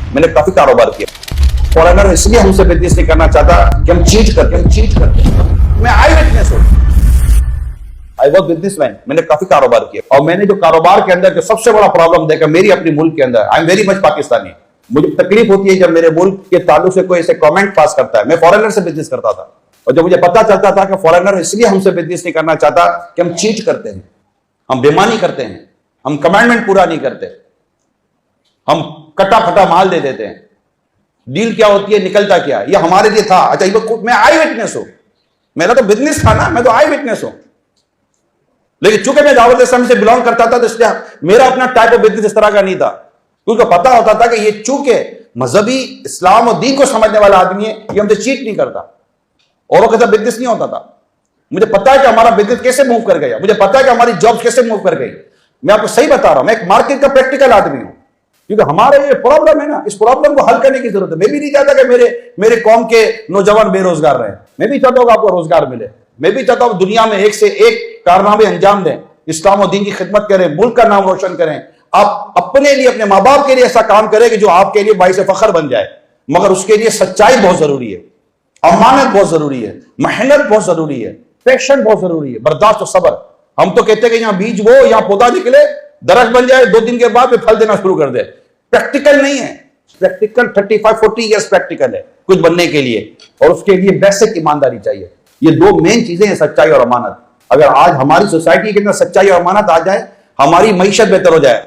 मैंने काफी कारोबार किया। फॉरेनर इसलिए हमसे बिजनेस नहीं करना चाहता कि हम चीट करते मैं आई विटनेस हूं, आई वॉज बिजनेसमैन, मैंने काफी कारोबार किया। और मैंने जो कारोबार के अंदर जो सबसे बड़ा प्रॉब्लम देखा मेरी अपनी मुल्क के अंदर, I am very much Pakistani, मुझे तकलीफ होती है जब मेरे मुल्क के ताल्लुक से कोई ऐसे कमेंट पास करता है। मैं फॉरेनर से बिजनेस करता था और जब मुझे पता चलता था कि फॉरेनर इसलिए हमसे बिजनेस नहीं करना चाहता कि हम चीट करते हैं, हम बेईमानी करते हैं, हम कमांडमेंट पूरा नहीं करते, हम कटा फटा माल दे देते हैं, डील क्या होती है निकलता क्या, ये हमारे लिए था। अच्छा मैं आई विटनेस हूं, मेरा तो बिजनेस था ना, मैं तो आई विटनेस हूं। लेकिन चूंकि मैं दावत इस्लाम से बिलोंग करता था तो इसलिए मेरा अपना टाइप ऑफ बिजनेस इस तरह का नहीं था, क्योंकि पता होता था कि ये चूंकि मजहबी इस्लाम और दीन को समझने वाला आदमी है, ये हमसे चीट नहीं करता। औरों के साथ बिजनेस नहीं होता था। मुझे पता है कि हमारा बिजनेस कैसे मूव कर गया, मुझे पता है कि हमारी जॉब कैसे मूव कर गई। मैं आपको सही बता रहा हूं, मैं एक मार्केट का प्रैक्टिकल आदमी हूं, क्योंकि हमारे ये प्रॉब्लम है ना, इस प्रॉब्लम को हल करने की जरूरत है। मैं भी नहीं चाहता कि मेरे कौम के नौजवान बेरोजगार रहे, मैं भी चाहता हूं कि आपको रोजगार मिले, मैं भी चाहता हूं दुनिया में एक से एक कारनामे अंजाम दें, इस्लाम और दीन की खिदमत करें, मुल्क का नाम रोशन करें। आप अपने लिए, अपने माँ बाप के लिए ऐसा काम करें कि जो आपके लिए बाइस फख्र बन जाए, मगर उसके लिए सच्चाई बहुत जरूरी है, अमानत बहुत जरूरी है, मेहनत बहुत जरूरी है, पेशेंस बहुत जरूरी है, बर्दाश्त और सब्र। हम तो कहते हैं कि यहां बीज वो, यहां पौधा निकले, दरख्त बन जाए, 2 दिन के बाद फल देना शुरू कर दे। प्रैक्टिकल नहीं है, प्रैक्टिकल 35-40 ईयर्स प्रैक्टिकल है कुछ बनने के लिए, और उसके लिए बेसिक ईमानदारी चाहिए। ये 2 मेन चीजें हैं, सच्चाई और अमानत। अगर आज हमारी सोसाइटी के अंदर सच्चाई और अमानत आ जाए, हमारी मईशत बेहतर हो जाए।